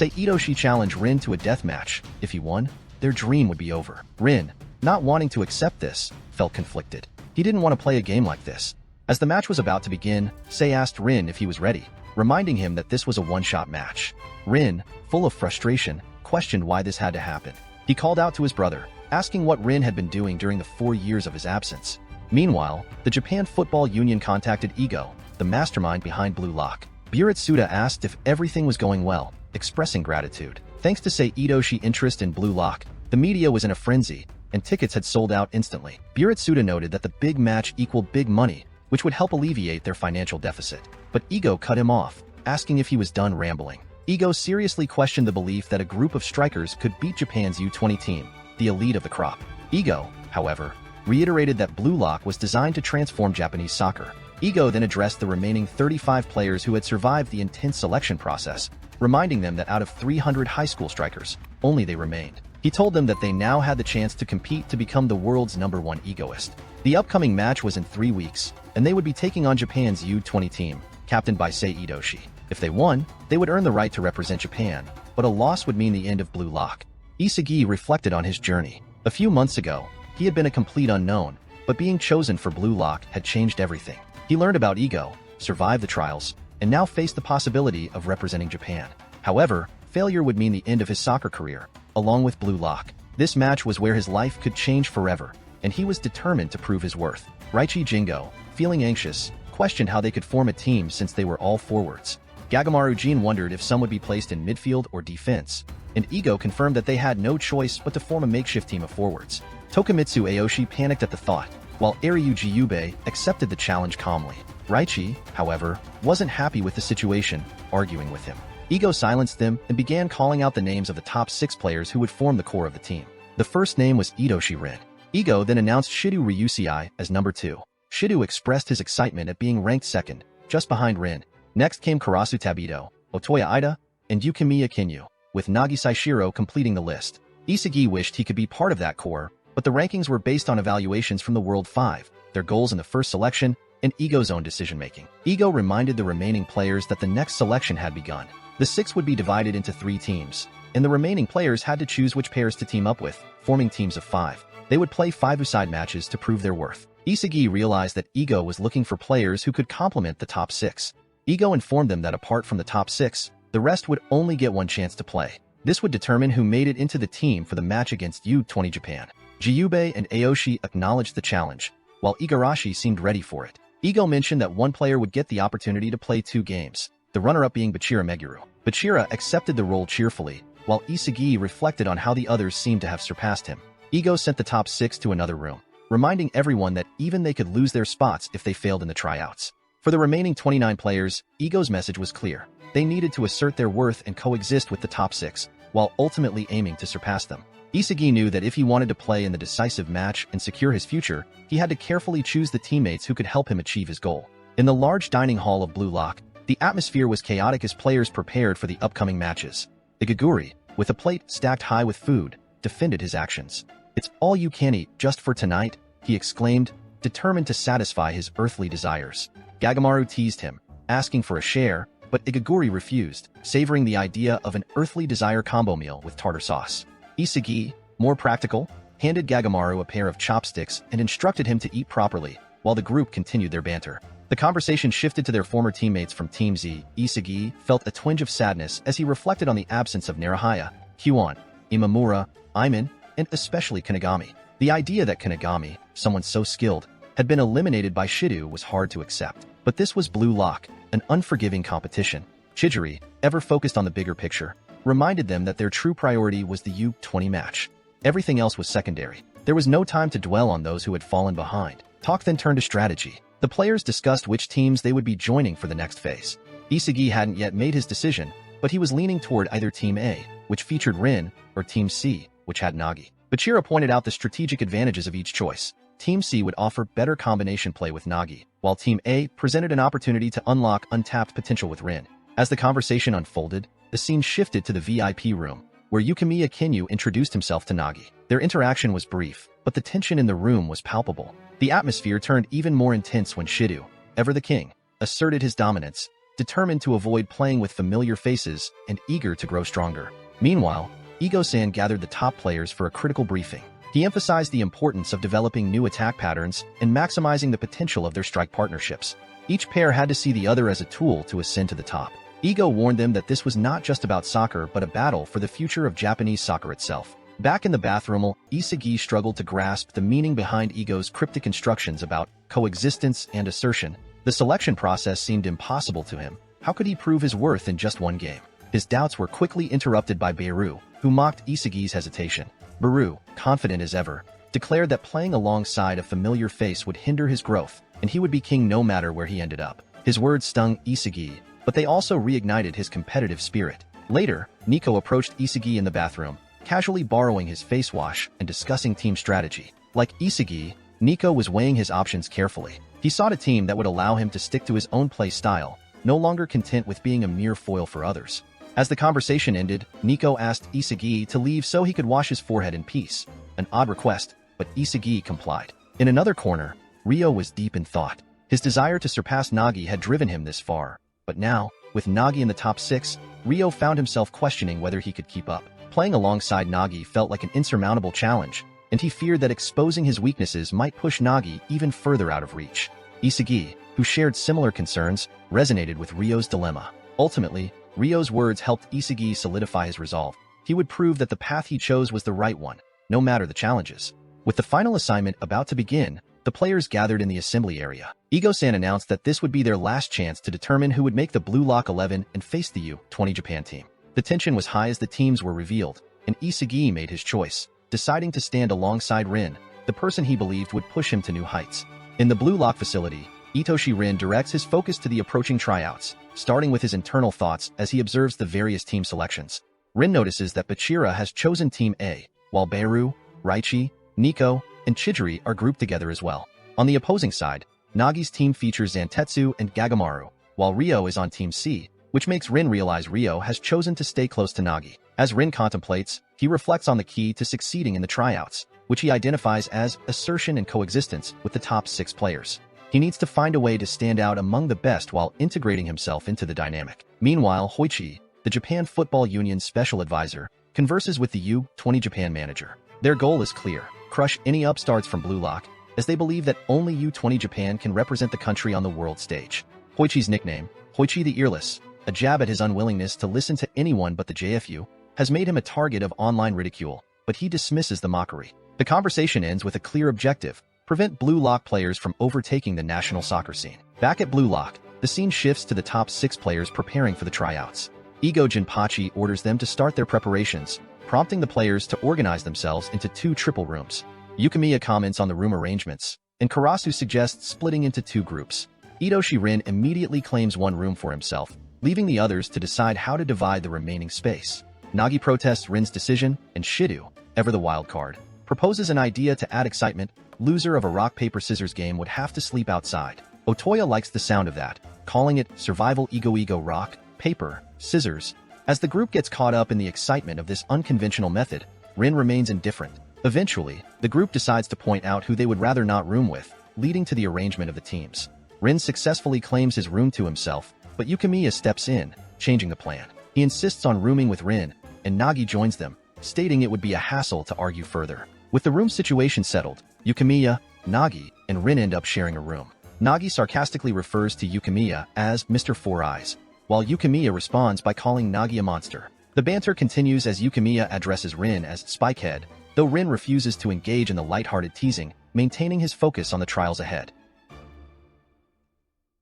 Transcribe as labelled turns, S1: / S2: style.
S1: Say Itoshi challenged Rin to a death match. If he won, their dream would be over. Rin, not wanting to accept this, felt conflicted. He didn't want to play a game like this. As the match was about to begin, Say asked Rin if he was ready, reminding him that this was a one-shot match. Rin, full of frustration, questioned why this had to happen. He called out to his brother, asking what Rin had been doing during the 4 years of his absence. Meanwhile, the Japan Football Union contacted Ego, the mastermind behind Blue Lock. Buritsuda asked if everything was going well, expressing gratitude. Thanks to Sei Itoshi interest in Blue Lock, the media was in a frenzy, and tickets had sold out instantly. Buritsuda noted that the big match equaled big money, which would help alleviate their financial deficit. But Ego cut him off, asking if he was done rambling. Ego seriously questioned the belief that a group of strikers could beat Japan's U20 team, the elite of the crop. Ego, however, reiterated that Blue Lock was designed to transform Japanese soccer. Ego then addressed the remaining 35 players who had survived the intense selection process, reminding them that out of 300 high school strikers, only they remained. He told them that they now had the chance to compete to become the world's #1 egoist. The upcoming match was in 3 weeks, and they would be taking on Japan's U20 team, captained by Sei Itoshi. If they won, they would earn the right to represent Japan, but a loss would mean the end of Blue Lock. Isagi reflected on his journey. A few months ago, he had been a complete unknown, but being chosen for Blue Lock had changed everything. He learned about Ego, survived the trials, and now faced the possibility of representing Japan. However, failure would mean the end of his soccer career, along with Blue Lock. This match was where his life could change forever, and he was determined to prove his worth. Raichi Jingo, feeling anxious, questioned how they could form a team since they were all forwards. Gagamaru Jin wondered if some would be placed in midfield or defense, and Ego confirmed that they had no choice but to form a makeshift team of forwards. Tokimitsu Aoshi panicked at the thought, while Ariyu Jiyube accepted the challenge calmly. Raichi, however, wasn't happy with the situation, arguing with him. Ego silenced them and began calling out the names of the top 6 players who would form the core of the team. The first name was Itoshi Rin. Ego then announced Shido Ryusei as number 2. Shido expressed his excitement at being ranked second, just behind Rin. Next came Karasu Tabito, Otoya Ida, and Yukimiya Kinyu, with Nagi Saishiro completing the list. Isagi wished he could be part of that core, but the rankings were based on evaluations from the World 5, their goals in the first selection, and Ego's own decision-making. Ego reminded the remaining players that the next selection had begun. The 6 would be divided into 3 teams, and the remaining players had to choose which pairs to team up with, forming teams of 5. They would play 5-a-side matches to prove their worth. Isagi realized that Ego was looking for players who could complement the top 6. Ego informed them that apart from the top 6, the rest would only get one chance to play. This would determine who made it into the team for the match against U20 Japan. Jiyube and Aoshi acknowledged the challenge, while Igarashi seemed ready for it. Ego mentioned that one player would get the opportunity to play 2 games, the runner-up being Bachira Meguru. Bachira accepted the role cheerfully, while Isagi reflected on how the others seemed to have surpassed him. Ego sent the top 6 to another room, reminding everyone that even they could lose their spots if they failed in the tryouts. For the remaining 29 players, Ego's message was clear. They needed to assert their worth and coexist with the top 6, while ultimately aiming to surpass them. Isagi knew that if he wanted to play in the decisive match and secure his future, he had to carefully choose the teammates who could help him achieve his goal. In the large dining hall of Blue Lock, the atmosphere was chaotic as players prepared for the upcoming matches. Igaguri, with a plate stacked high with food, defended his actions. "It's all you can eat, just for tonight," he exclaimed, determined to satisfy his earthly desires. Gagamaru teased him, asking for a share, but Igaguri refused, savoring the idea of an earthly desire combo meal with tartar sauce. Isagi, more practical, handed Gagamaru a pair of chopsticks and instructed him to eat properly, while the group continued their banter. The conversation shifted to their former teammates from Team Z. Isagi felt a twinge of sadness as he reflected on the absence of Narahaya, Kyuan, Imamura, Iman, and especially Kanagami. The idea that Kanagami, someone so skilled, had been eliminated by Shido was hard to accept. But this was Blue Lock, an unforgiving competition. Chijiri, ever focused on the bigger picture, reminded them that their true priority was the U20 match. Everything else was secondary. There was no time to dwell on those who had fallen behind. Talk then turned to strategy. The players discussed which teams they would be joining for the next phase. Isagi hadn't yet made his decision, but he was leaning toward either Team A, which featured Rin, or Team C, which had Nagi. Bachira pointed out the strategic advantages of each choice. Team C would offer better combination play with Nagi, while Team A presented an opportunity to unlock untapped potential with Rin. As the conversation unfolded, the scene shifted to the VIP room, where Yukimiya Kinyu introduced himself to Nagi. Their interaction was brief, but the tension in the room was palpable. The atmosphere turned even more intense when Shido, ever the king, asserted his dominance, determined to avoid playing with familiar faces and eager to grow stronger. Meanwhile, Ego-san gathered the top players for a critical briefing. He emphasized the importance of developing new attack patterns and maximizing the potential of their strike partnerships. Each pair had to see the other as a tool to ascend to the top. Ego warned them that this was not just about soccer but a battle for the future of Japanese soccer itself. Back in the bathroom, Isagi struggled to grasp the meaning behind Ego's cryptic instructions about coexistence and assertion. The selection process seemed impossible to him. How could he prove his worth in just one game? His doubts were quickly interrupted by Beirut, who mocked Isagi's hesitation. Beirut, confident as ever, declared that playing alongside a familiar face would hinder his growth, and he would be king no matter where he ended up. His words stung Isagi, but they also reignited his competitive spirit. Later, Nico approached Isagi in the bathroom, casually borrowing his face wash and discussing team strategy. Like Isagi, Nico was weighing his options carefully. He sought a team that would allow him to stick to his own play style, no longer content with being a mere foil for others. As the conversation ended, Nico asked Isagi to leave so he could wash his forehead in peace. An odd request, but Isagi complied. In another corner, Ryo was deep in thought. His desire to surpass Nagi had driven him this far, but now, with Nagi in the top 6, Ryo found himself questioning whether he could keep up. Playing alongside Nagi felt like an insurmountable challenge, and he feared that exposing his weaknesses might push Nagi even further out of reach. Isagi, who shared similar concerns, resonated with Ryo's dilemma. Ultimately, Ryo's words helped Isagi solidify his resolve. He would prove that the path he chose was the right one, no matter the challenges. With the final assignment about to begin, the players gathered in the assembly area. Ego-san announced that this would be their last chance to determine who would make the Blue Lock 11 and face the U-20 Japan team. The tension was high as the teams were revealed, and Isagi made his choice, deciding to stand alongside Rin, the person he believed would push him to new heights. In the Blue Lock facility, Itoshi Rin directs his focus to the approaching tryouts, starting with his internal thoughts as he observes the various team selections. Rin notices that Bachira has chosen Team A, while Beirut, Raichi, Nico, and Chidori are grouped together as well. On the opposing side, Nagi's team features Zantetsu and Gagamaru, while Ryo is on Team C, which makes Rin realize Ryo has chosen to stay close to Nagi. As Rin contemplates, he reflects on the key to succeeding in the tryouts, which he identifies as assertion and coexistence with the top 6 players. He needs to find a way to stand out among the best while integrating himself into the dynamic. Meanwhile, Hoichi, the Japan Football Union's special advisor, converses with the U-20 Japan manager. Their goal is clear: crush any upstarts from Blue Lock, as they believe that only U-20 Japan can represent the country on the world stage. Hoichi's nickname, Hoichi the Earless, a jab at his unwillingness to listen to anyone but the JFU, has made him a target of online ridicule, but he dismisses the mockery. The conversation ends with a clear objective: prevent Blue Lock players from overtaking the national soccer scene. Back at Blue Lock, the scene shifts to the top 6 players preparing for the tryouts. Ego Jinpachi orders them to start their preparations, prompting the players to organize themselves into 2 triple rooms. Yukimiya comments on the room arrangements, and Karasu suggests splitting into 2 groups. Itoshi Rin immediately claims one room for himself, leaving the others to decide how to divide the remaining space. Nagi protests Rin's decision, and Shidu, ever the wild card, proposes an idea to add excitement. Loser of a rock-paper-scissors game would have to sleep outside. Otoya likes the sound of that, calling it survival ego rock, paper, scissors. As the group gets caught up in the excitement of this unconventional method, Rin remains indifferent. Eventually, the group decides to point out who they would rather not room with, leading to the arrangement of the teams. Rin successfully claims his room to himself, but Yukimiya steps in, changing the plan. He insists on rooming with Rin, and Nagi joins them, stating it would be a hassle to argue further. With the room situation settled, Yukimiya, Nagi, and Rin end up sharing a room. Nagi sarcastically refers to Yukimiya as Mr. Four Eyes, while Yukimiya responds by calling Nagi a monster. The banter continues as Yukimiya addresses Rin as Spikehead, though Rin refuses to engage in the lighthearted teasing, maintaining his focus on the trials ahead.